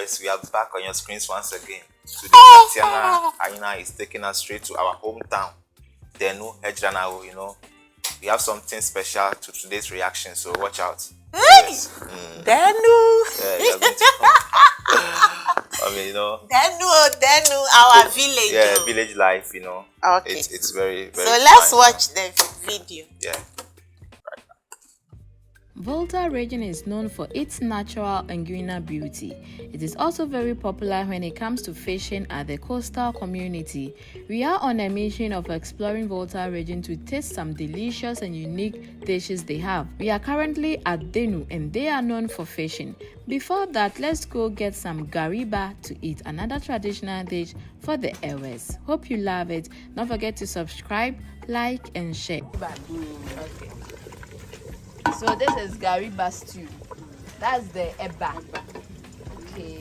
viewers, we are back on your screens once again. Today, TatianaHaina is taking us straight to our hometown, Denu Hejranao. We have something special to today's reaction, so watch out. Yes. Denu. Yeah, you're going to Denu, our village. Yeah, village life. Okay. It's very, very. So let's fine, watch the video. Yeah. Volta region is known for its natural and greener beauty. It is also very popular when it comes to fishing at the coastal community. We are on a mission of exploring Volta region to taste some delicious and unique dishes they have. We are currently at Denu and they are known for fishing. Before that, let's go get some gariba to eat, another traditional dish for the airways. Hope you love it. Don't forget to subscribe, like and share. Okay. So this is gariba stew. That's the eba. Okay.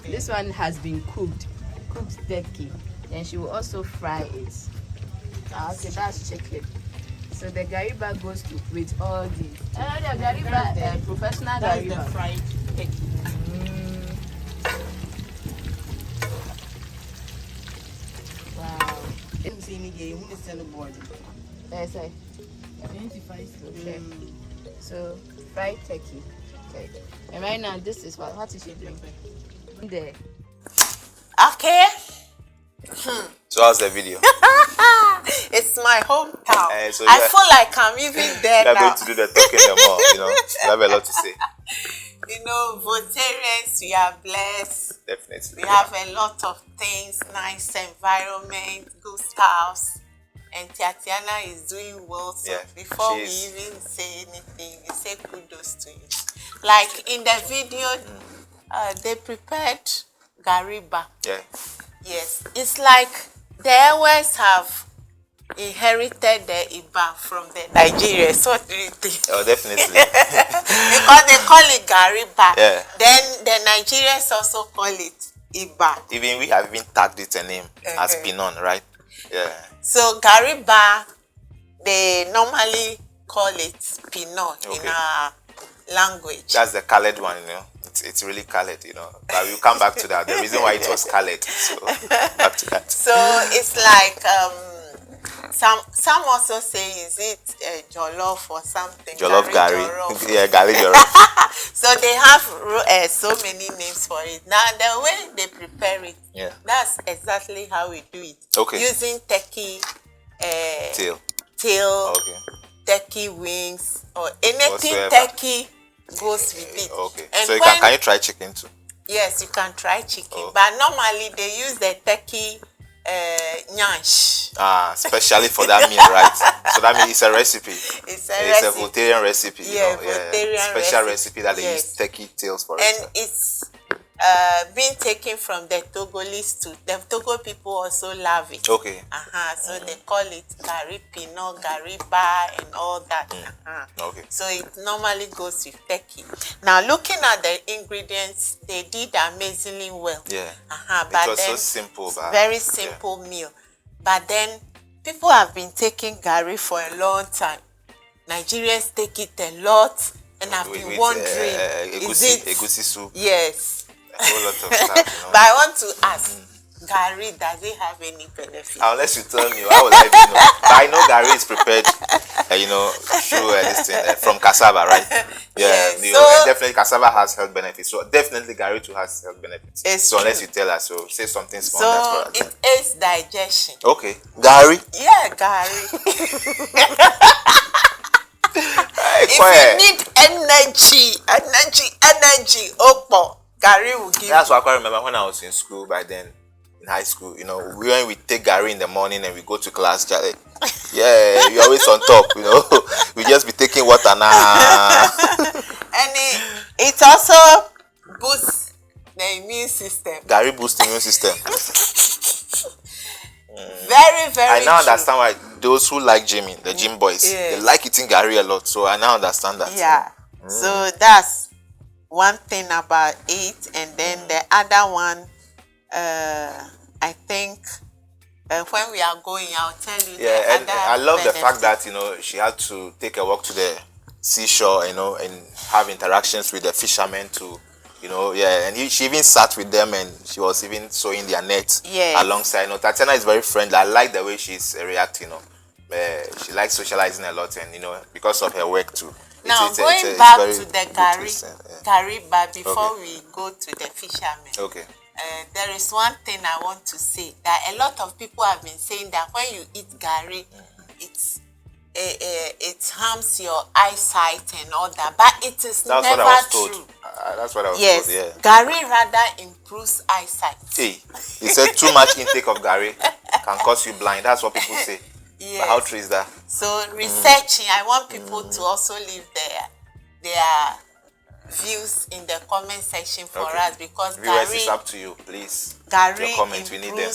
This one has been cooked turkey. Then she will also fry it. Okay, that's chicken. So the gariba goes with all these. The gariba, professional gariba. That's the fried turkey. Wow. Yes, I. So fried turkey. Okay. And right now this is what is she doing? There. Okay. So how's the video? It's my hometown. So I feel like I'm even there You're now. going to do the talking more. You have a lot to say. Voltarians, we are blessed. Definitely. We have a lot of things, nice environment, good styles. And Tatiana is doing well. So before we even say anything, we say kudos to you. Like in the video, they prepared gariba. Yeah. Yes. It's like the Airways have inherited the Iba from the Nigerians. What do you think? Oh, definitely. Because they call it gariba. Yeah. Then the Nigerians also call it Iba. Even we have even tagged it a name as Pinon, right? Yeah. So gariba, they normally call it Pinot in our language. That's the colored one, It's really colored, But we'll come back to that. The reason why it was colored. So back to that. So it's like some also say, is it jollof or something? Jollof gari. Yeah, gari jollof. So they have so many names for it. Now the way they prepare it, that's exactly how we do it. Okay. Using turkey tail, turkey wings, or anything turkey goes with it. Okay. And so can you try chicken too? Yes, you can try chicken, but normally they use the turkey nyash. Especially for that meal, right? So that means it's a recipe. It's a Voltarian recipe. Yeah, Voltarian special recipe that they use turkey tails for. And it's being taken from the Togolese too. The Togo people also love it. Okay. So they call it gari pinot, gariba, and all that. Okay. So it normally goes with turkey. Now looking at the ingredients, they did amazingly well. Yeah. But it was then, so simple. But very simple meal. But then people have been taking gari for a long time. Nigerians take it a lot, and I've been wondering, is it egusi soup? Yes. A whole lot of stuff. But I want to ask, gari, does it have any benefit? Unless you tell me, how would I know? But I know gari is prepared, through this thing from cassava, right? Yeah. So definitely cassava has health benefits. So definitely gari too has health benefits. So unless you tell us, so say something small. So it aids digestion. Okay. Gari? Yeah, gari. If you need energy, Opo, gari will give. That's what I quite remember when I was in school by then. In high school, when we take gari in the morning and we go to class, Charlie. Yeah, you're always on top, We just be taking water now. And it also boosts the immune system. Gari boosts the immune system. Very, very I now understand why those who like gymming, the gym boys, they like eating gari a lot. So I now understand that. Yeah. So that's one thing about it. And then the other one, I think when we are going, I'll tell you. Yeah, and I love the fact that she had to take a walk to the seashore, and have interactions with the fishermen to, You know, yeah, and she even sat with them and she was even sewing their net alongside. You know, Tatiana is very friendly. I like the way she's reacting. You know, she likes socializing a lot, and you know, because of her work too. Now going back to the Gary bar before we go to the fishermen. Okay. There is one thing I want to say, that a lot of people have been saying that when you eat Gary, it harms your eyesight and all that, but it is never true. That's what I was told. Yeah. Gary rather improves eyesight. Hey, he said too much intake of Gary can cause you blind. That's what people say. Yes. But how true is that? So researching, I want people to also leave their views in the comment section for us, because viewers, Gary, it's up to you, please. Gary your comments, we need them.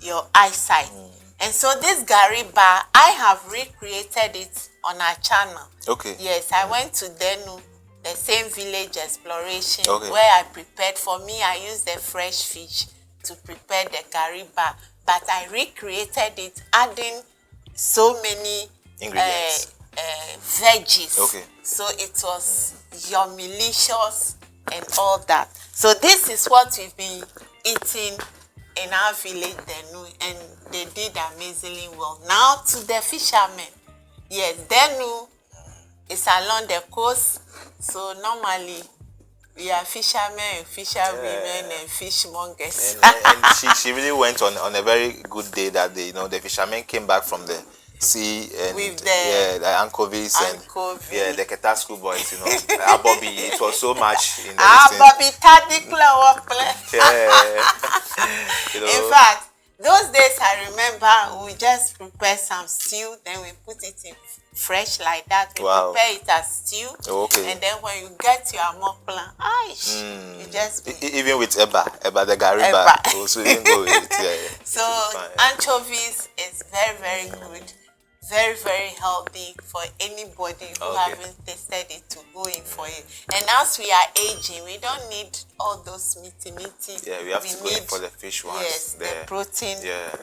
Your eyesight. And so this Gary bar, I have recreated it on our channel. Okay. Yes, I went to Denu, the same village exploration, where I prepared. For me, I used the fresh fish to prepare the Gary bar, but I recreated it, adding so many ingredients, veggies. Okay. So it was yummylicious and all that. So this is what we've been eating in our village, Denu, and they did amazingly well. Now to the fishermen. Yes, Denu is along the coast, so normally we are fishermen, fisherwomen, and fishmongers. And she really went on a very good day that day. You know, the fishermen came back from the sea and with the anchovies and the Ketasku boys, you know, Bobby. It was so much in the Bobby you know. In fact, those days I remember we just prepare some stew, then we put it in fresh like that. We prepare it as stew. And then when you get your amokla, you just even with Eba the Gary bar, also didn't go with it. So anchovies is very, very good. Very, very healthy for anybody who haven't tasted it to go in for it. And as we are aging, we don't need all those meaty. Yeah, we have to go in for the fish ones. Yes, the protein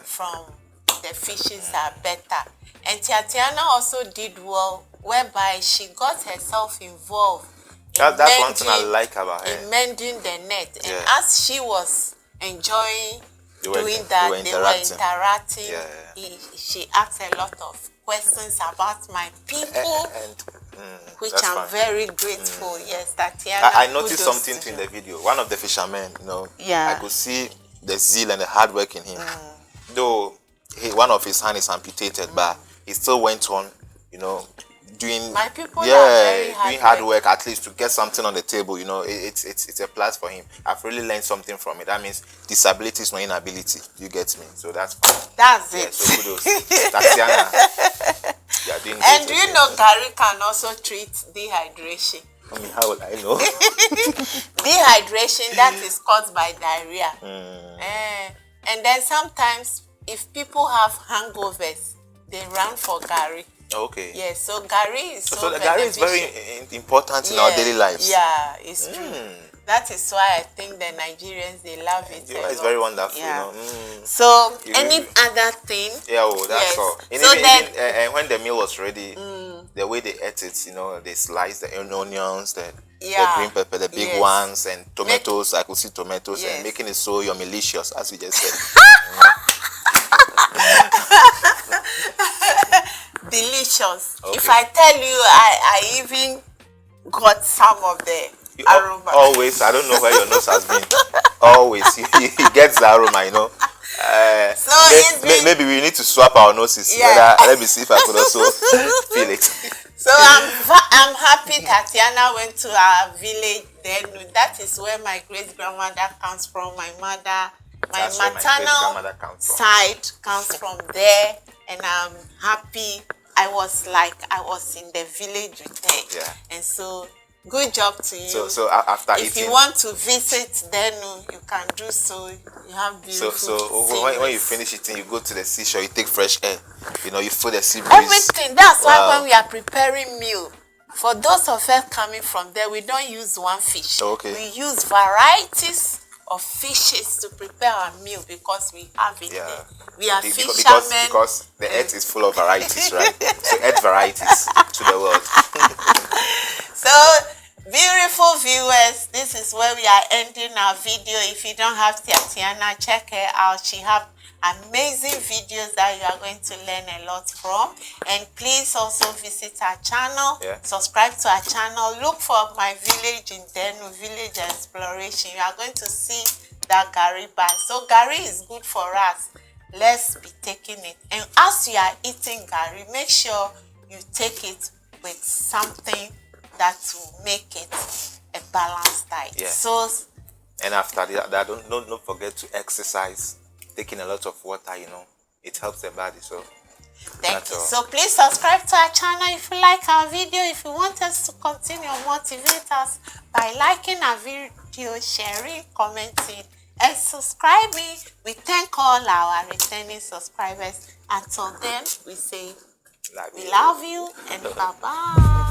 from the fishes are better. And Tatiana also did well, whereby she got herself involved. That's one thing I like about her. In mending the net. And as she was enjoying doing that, they were interacting. She asked a lot of questions about my people, which I'm very grateful. Yes, Tatiana. I noticed something in the video. One of the fishermen, you know, I could see the zeal and the hard work in him. Though one of his hands is amputated, but he still went on, you know, doing my people doing hard work at least to get something on the table. You know, it's a plus for him. I've really learned something from it. That means disability is not inability. You get me? So that's fine. That's it. So kudos, Tatiana. You're doing great. And do you know Gary can also treat dehydration? I mean, how would I know? Dehydration that is caused by diarrhea. And then sometimes if people have hangovers, they run for Gary. Okay. Yes, so Gary is so Gary is very important in our daily lives. Yeah, it's true. That is why I think the Nigerians, they love it. It's very wonderful. Yeah. You know? So any other thing? Yeah, that's all. And so then, when the meal was ready, the way they ate it, you know, they sliced the onions, the green pepper, the big ones, and tomatoes. I could see tomatoes and making it so yummylicious, as we just said. Delicious. If I tell you, I even got some of the aroma. Always, I don't know where your nose has been. Always, he gets the aroma, you know. So maybe we need to swap our noses. Let me see if I could also feel it. So I'm happy Tatiana went to our village. Then that is where my great grandmother comes from. My mother, my maternal side comes from there, and I'm happy. I was in the village with her. Yeah. And so good job to you. So after if you want to visit, then you can do so. You have beautiful. So when you finish eating, you go to the seashore. You take fresh air. You know, you feel the sea breeze. Everything. That's why when we are preparing meal, for those of us coming from there, we don't use one fish. We use varieties of fishes to prepare our meal because we have it there. We are fishermen. Because the earth is full of varieties, right? So add varieties to the world. So beautiful So viewers, this is where we are ending our video. If you don't have Tatiana, check her out. She have amazing videos that you are going to learn a lot from. And please also visit our channel. Subscribe to our channel. Look for my village in Denu, village exploration. You are going to see that Gary bar. So Gary is good for us. Let's be taking it. And as you are eating Gary, make sure you take it with something that will make it a balanced diet. So, and after that, don't forget to exercise. Taking a lot of water, it helps the body. So thank you. So please subscribe to our channel if you like our video. If you want us to continue, motivate us by liking our video, sharing, commenting, and subscribing. We thank all our returning subscribers. Until then, we say we love you and bye-bye.